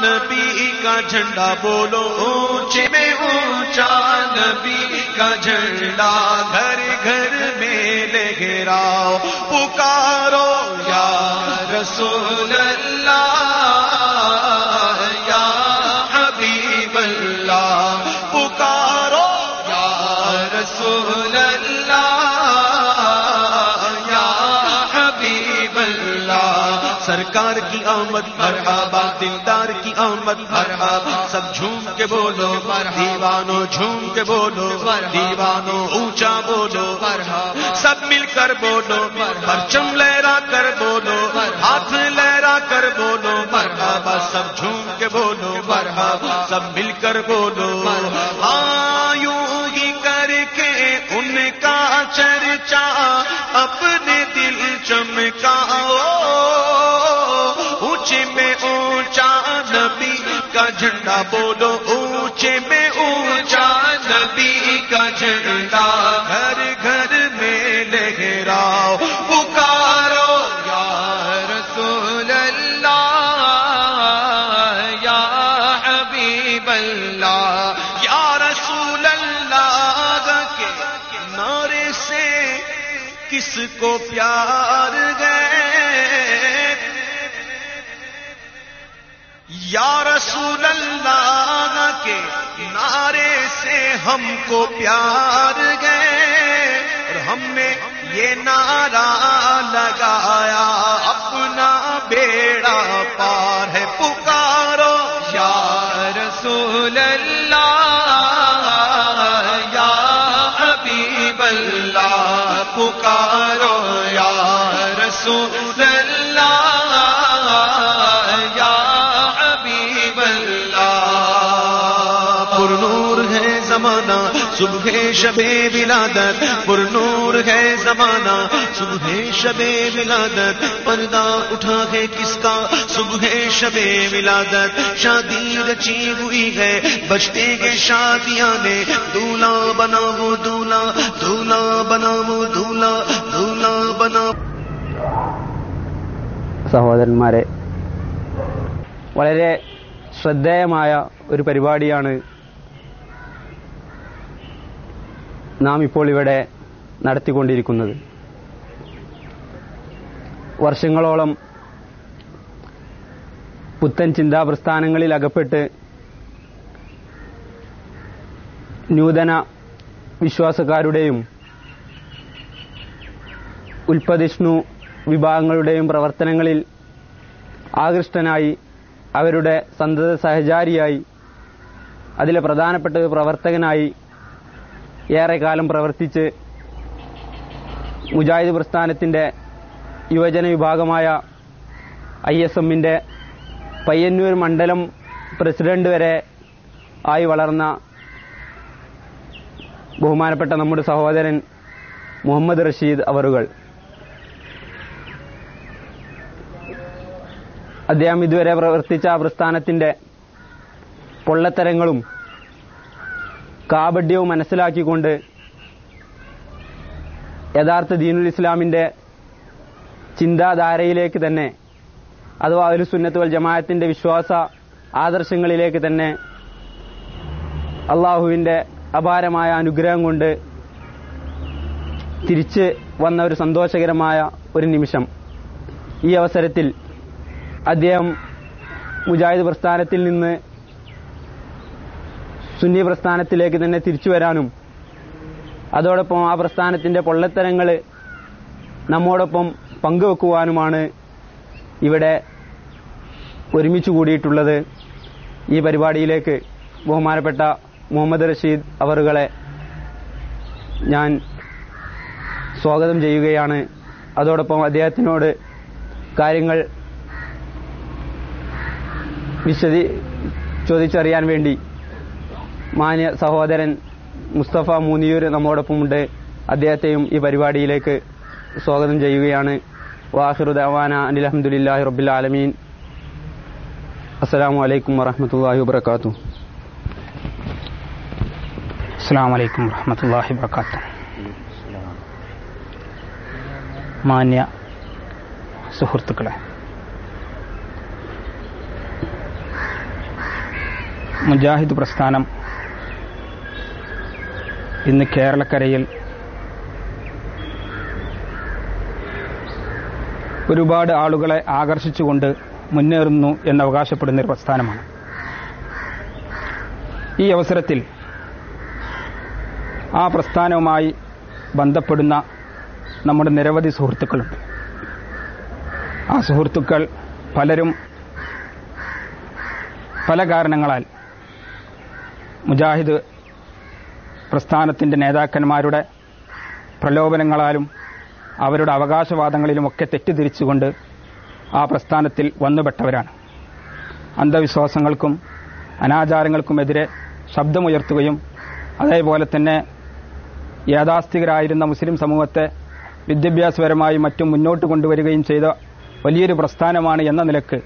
नबी का झंडा बोलो ऊंचे में ऊंचा नबी का झंडा घर घर में लहराओ पुकारो या रसूल अल्लाह या हबीब अल्लाह पुकारो या रसूल सरकार की आमद मरहबा दिलदार की आमद मरहबा सब झूम के बोलो दीवानो झूम के बोलो दीवानो ऊंचा बोलो सब मिलकर बोलो परचम लहरा कर बोलो हाथ लहरा कर बोलो मरहबा सब झूम के बोलो मरहबा सब मिलकर बोलो यूं ही करके उनका चर्चा अपने दिल चमकाओ ऊंचे में ऊंचा नबी का झंडा बोलो ऊंचे में ऊंचा नबी का झंडा घर घर में लहराओ पुकारो या रसूल अल्लाह या हबीब अल्लाह या रसूल अल्लाह के नारे से किसको प्यार गए या रसूल अल्लाह के नारे से हमको प्यार गए और हमने ये नारा लगाया अपना बेड़ा पार है पुकारो या रसूल अल्लाह या हबीब अल्लाह पुकारो या रसूल अल्लाह या पुरनूर है जमाना सुबह शबे विलादत पुरनूर है जमाना सुबह शबे विलादत पर्दा उठा है किसका सुबह शबे विलादत शादी रची हुई है बजते हैं शादियां में दूल्हा बनाओ दूल्हा दूल्हा बनाओ दूल्हा दूल्हा बनाओ സഹോദരന്മാരെ വളരെ ശ്രദ്ധേയമായ ഒരു പരിപാടിയാണ് നാം ഇപ്പോൾ ഇവിടെ നടത്തിക്കൊണ്ടിരിക്കുന്നത്. വർഷങ്ങളോളം പുത്തൻ ചിന്താപ്രസ്ഥാനങ്ങളിൽ അകപ്പെട്ട് നൂതന വിശ്വാസക്കാരുടെയും ഉൽപ്പതിഷ്ണു വിഭാഗങ്ങളുടെയും പ്രവർത്തനങ്ങളിൽ ആകൃഷ്ടനായി അവരുടെ സന്തത സഹചാരിയായി അതിലെ പ്രധാനപ്പെട്ട ഒരു പ്രവർത്തകനായി ഏറെക്കാലം പ്രവർത്തിച്ച് മുജാഹിദ് പ്രസ്ഥാനത്തിന്റെ യുവജന വിഭാഗമായ ISMന്റെ പയ്യന്നൂർ മണ്ഡലം പ്രസിഡന്റ് വരെ ആയി വളർന്ന ബഹുമാനപ്പെട്ട നമ്മുടെ സഹോദരൻ മുഹമ്മദ് റഷീദ് അവറുകൾ അദ്ദേഹം ഇതുവരെ പ്രവർത്തിച്ച പ്രസ്ഥാനത്തിന്റെ പൊള്ളത്തരങ്ങളും കാപഢ്യവും മനസ്സിലാക്കിക്കൊണ്ട് യഥാർത്ഥ ദീനുൽ ഇസ്ലാമിന്റെ ചിന്താധാരയിലേക്ക് തന്നെ അഥവാ അഹ്ലുസ് സുന്നത്ത് വൽ ജമാഅത്തിന്റെ വിശ്വാസ ആദർശങ്ങളിലേക്ക് തന്നെ അള്ളാഹുവിന്റെ അപാരമായ അനുഗ്രഹം കൊണ്ട് തിരിച്ച് വന്ന ഒരു സന്തോഷകരമായ ഒരു നിമിഷം. ഈ അവസരത്തിൽ അദ്ദേഹം മുജാഹിദ് പ്രസ്ഥാനത്തിൽ നിന്ന് സുന്നി പ്രസ്ഥാനത്തിലേക്ക് തന്നെ തിരിച്ചു വരാനും അതോടൊപ്പം ആ പ്രസ്ഥാനത്തിന്റെ പൊള്ളത്തരങ്ങൾ നമ്മോടൊപ്പം പങ്കുവെക്കുവാനുമാണ് ഇവിടെ ഒരുമിച്ച് കൂടിയിട്ടുള്ളത്. ഈ പരിപാടിയിലേക്ക് ബഹുമാനപ്പെട്ട മുഹമ്മദ് റഷീദ് അവറുകളെ ഞാൻ സ്വാഗതം ചെയ്യുകയാണ്. അതോടൊപ്പം അദ്ദേഹത്തിനോട് കാര്യങ്ങൾ ചോദിച്ചറിയാൻ വേണ്ടി മാന്യ സഹോദരൻ മുസ്തഫ മൂന്നിയൂർ നമ്മോടൊപ്പമുണ്ട്. അദ്ദേഹത്തെയും ഈ പരിപാടിയിലേക്ക് സ്വാഗതം ചെയ്യുകയാണ്. വാഹിറു ദഅവാന അനിൽ ഹംദുലില്ലാഹി റബ്ബിൽ ആലമീൻ. അസ്സലാമു അലൈക്കും വറഹ്മത്തുള്ളാഹി വബറകാതുഹു. അസ്സലാമു അലൈക്കും വറഹ്മത്തുള്ളാഹി വബറകാതുഹു. മാന്യ സുഹൃത്തുക്കളെ, മുജാഹിദ് പ്രസ്ഥാനം ഇന്ന് കേരളക്കരയിൽ ഒരുപാട് ആളുകളെ ആകർഷിച്ചുകൊണ്ട് മുന്നേറുന്നു എന്ന് അവകാശപ്പെടുന്ന ഒരു പ്രസ്ഥാനമാണ്. ഈ അവസരത്തിൽ ആ പ്രസ്ഥാനവുമായി ബന്ധപ്പെടുന്ന നമ്മുടെ നിരവധി സുഹൃത്തുക്കളുണ്ട്. ആ സുഹൃത്തുക്കൾ പലരും പല കാരണങ്ങളാൽ മുജാഹിദ് പ്രസ്ഥാനത്തിന്റെ നേതാക്കന്മാരുടെ പ്രലോഭനങ്ങളാലും അവരുടെ അവകാശവാദങ്ങളിലുമൊക്കെ തെറ്റിദ്ധരിച്ചുകൊണ്ട് ആ പ്രസ്ഥാനത്തിൽ വന്നുപെട്ടവരാണ്. അന്ധവിശ്വാസങ്ങൾക്കും അനാചാരങ്ങൾക്കുമെതിരെ ശബ്ദമുയർത്തുകയും അതേപോലെ തന്നെ യാഥാസ്ഥികരായിരുന്ന മുസ്ലിം സമൂഹത്തെ വിദ്യാഭ്യാസപരമായി മറ്റും മുന്നോട്ട് കൊണ്ടുവരികയും ചെയ്ത വലിയൊരു പ്രസ്ഥാനമാണ് എന്ന നിലക്ക്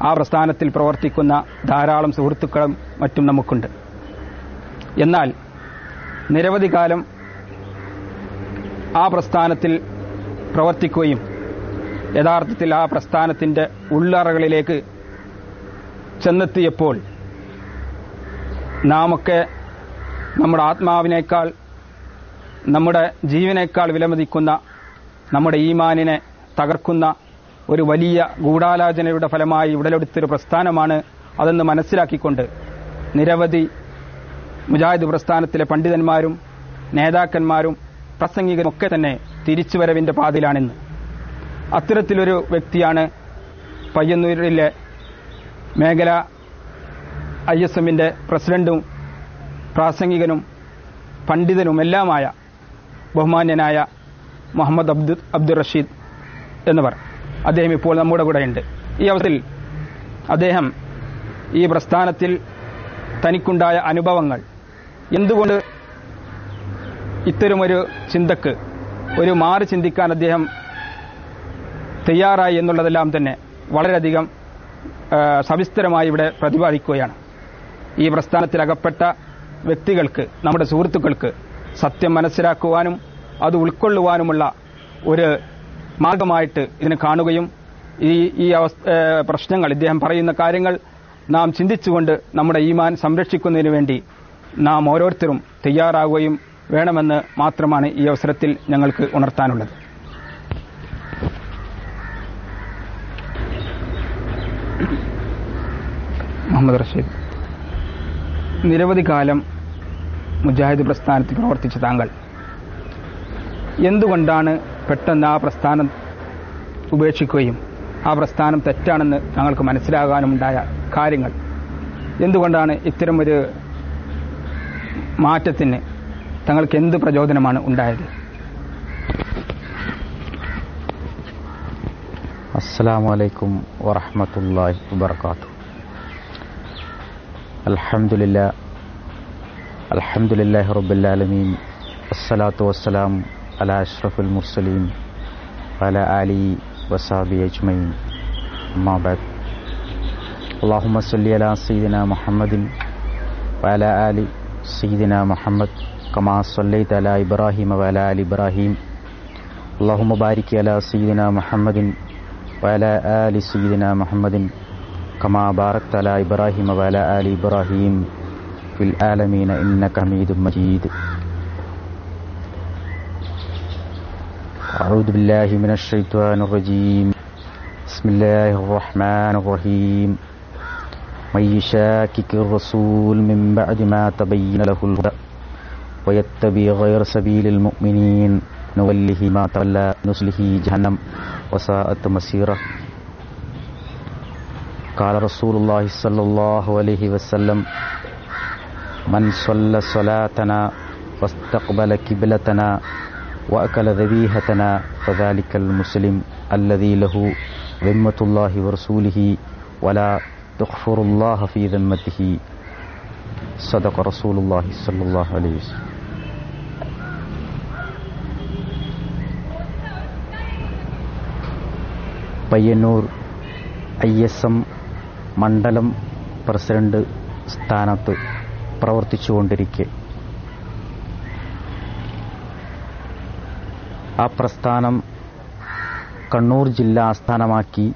ആ പ്രസ്ഥാനത്തിൽ പ്രവർത്തിക്കുന്ന ധാരാളം സുഹൃത്തുക്കളും മറ്റും നമുക്കുണ്ട്. എന്നാൽ നിരവധി കാലം ആ പ്രസ്ഥാനത്തിൽ പ്രവർത്തിക്കുകയും യഥാർത്ഥത്തിൽ ആ പ്രസ്ഥാനത്തിന്റെ ഉള്ളറകളിലേക്ക് ചെന്നെത്തിയപ്പോൾ നാമൊക്കെ നമ്മുടെ ആത്മാവിനേക്കാൾ നമ്മുടെ ജീവനേക്കാൾ വിലമതിക്കുന്ന നമ്മുടെ ഈമാനിനെ തകർക്കുന്ന ഒരു വലിയ ഗൂഢാലോചനയുടെ ഫലമായി ഉടലെടുത്തൊരു പ്രസ്ഥാനമാണ് അതെന്ന് മനസ്സിലാക്കിക്കൊണ്ട് നിരവധി മുജാഹിദ് പ്രസ്ഥാനത്തിലെ പണ്ഡിതന്മാരും നേതാക്കന്മാരും പ്രസംഗികരും ഒക്കെ തന്നെ തിരിച്ചുവരവിന്റെ പാതയിലാണിന്ന്. അത്തരത്തിലൊരു വ്യക്തിയാണ് പയ്യന്നൂരിലെ മേഖല ISMന്റെ പ്രസിഡന്റും പ്രാസംഗികനും പണ്ഡിതനുമെല്ലാമായ ബഹുമാന്യനായ മുഹമ്മദ് അബ്ദുർ റഷീദ് എന്നിവർ. അദ്ദേഹം ഇപ്പോൾ നമ്മുടെ കൂടെയുണ്ട്. ഈ അവസരത്തിൽ അദ്ദേഹം ഈ പ്രസ്ഥാനത്തിൽ തനിക്കുണ്ടായ അനുഭവങ്ങൾ, എന്തുകൊണ്ട് ഇത്തരമൊരു ചിന്തക്ക് ഒരു മാറി ചിന്തിക്കാൻ അദ്ദേഹം തയ്യാറായി എന്നുള്ളതെല്ലാം തന്നെ വളരെയധികം സവിസ്തരമായി ഇവിടെ പ്രതിപാദിക്കുകയാണ്. ഈ പ്രസ്ഥാനത്തിൽ അകപ്പെട്ട വ്യക്തികൾക്ക്, നമ്മുടെ സുഹൃത്തുക്കൾക്ക് സത്യം മനസ്സിലാക്കുവാനും അത് ഉൾക്കൊള്ളുവാനുമുള്ള ഒരു മാർഗമായിട്ട് ഇതിനെ കാണുകയും ഈ പ്രശ്നങ്ങൾ, ഇദ്ദേഹം പറയുന്ന കാര്യങ്ങൾ നാം ചിന്തിച്ചുകൊണ്ട് നമ്മുടെ ഈമാൻ സംരക്ഷിക്കുന്നതിന് വേണ്ടി നാം ഓരോരുത്തരും തയ്യാറാവുകയും വേണമെന്ന് മാത്രമാണ് ഈ അവസരത്തിൽ ഞങ്ങൾക്ക് ഉണർത്താനുള്ളത്. മുഹമ്മദ് റഷീദ്, നിരവധി കാലം മുജാഹിദ് പ്രസ്ഥാനത്തിൽ പ്രവർത്തിച്ച താങ്കൾ എന്തുകൊണ്ടാണ് പെട്ടെന്ന് ആ പ്രസ്ഥാനം ഉപേക്ഷിക്കുകയും ആ പ്രസ്ഥാനം തെറ്റാണെന്ന് ഞങ്ങൾക്ക് മനസ്സിലാകാനുമുണ്ടായ കാര്യങ്ങൾ, എന്തുകൊണ്ടാണ് ഇത്തരമൊരു മാറ്റത്തിന് തങ്ങൾക്ക് എന്ത് പ്രചോദനമാണ് ഉണ്ടായത്? അസ്സലാമു അലൈക്കും വറഹ്മത്തുള്ളാഹി വബറകാതുഹു. അൽഹംദുലില്ലാഹി റബ്ബിൽ ആലമീൻ, വസ്സലാത്തു വസ്സലാമു അലാ അഷ്റഫിൽ മുർസലീൻ വഅലാ ആലിഹി വസഹ്ബിഹി അജ്മഈൻ. അമ്മാ ബഅദ്. അല്ലാഹുമ്മ സ്വല്ലി അലാ സയ്യിദിനാ മുഹമ്മദിൻ വഅലാ ആലി സയ്യിദിനാ മുഹമ്മദ് കമാ സ്വല്ലൈത അലാ ഇബ്രാഹീമ വഅലാ ആലി ഇബ്രാഹീം. അല്ലാഹുമ്മ ബാരിക് അലാ സയ്യിദിനാ മുഹമ്മദിൻ വഅലാ ആലി സയ്യിദിനാ മുഹമ്മദിൻ കമാ ബാറക്ത അലാ ഇബ്രാഹീമ വഅലാ ആലി ഇബ്രാഹീം ഫിൽ ആലമീന ഇന്നക ഹമീദും മജീദ്. أعوذ بالله من الشيطان الرجيم. بسم الله الرحمن الرحيم. من يشاكك الرسول من بعد ما تبين له الهدى ويتبع غير سبيل المؤمنين نوله ما تولى نصله جهنم وساءت مصيره. قال رسول الله صلى الله عليه وسلم من صلى صلاتنا واستقبل قبلتنا وأكل ذبيحتنا فذلك المسلم الذي له ذمة الله ورسوله ولا تغفر الله في ذمته. صدق رسول الله صلى الله عليه وسلم. പയ്യന്നൂർ ISM മണ്ഡലം പ്രസിഡന്റ് സ്ഥാനത്ത് പ്രവർത്തിച്ചുകൊണ്ടിരിക്കെ ആ പ്രസ്ഥാനം കണ്ണൂർ ജില്ല ആസ്ഥാനമാക്കി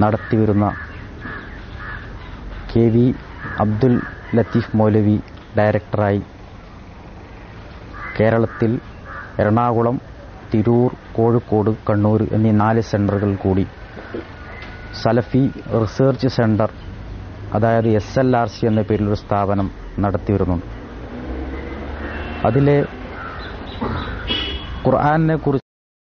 നടത്തിവരുന്ന KV അബ്ദുൽ ലത്തീഫ് മൗലവി ഡയറക്ടറായി കേരളത്തിൽ എറണാകുളം, തിരൂർ, കോഴിക്കോട്, കണ്ണൂർ എന്നീ 4 സെന്ററുകൾ കൂടി സലഫി റിസർച്ച് സെന്റർ, അതായത് SLRC എന്ന പേരിലൊരു സ്ഥാപനം നടത്തിവരുന്നുണ്ട്. അതിലെ ഖുർആനെ കുറിച്ച്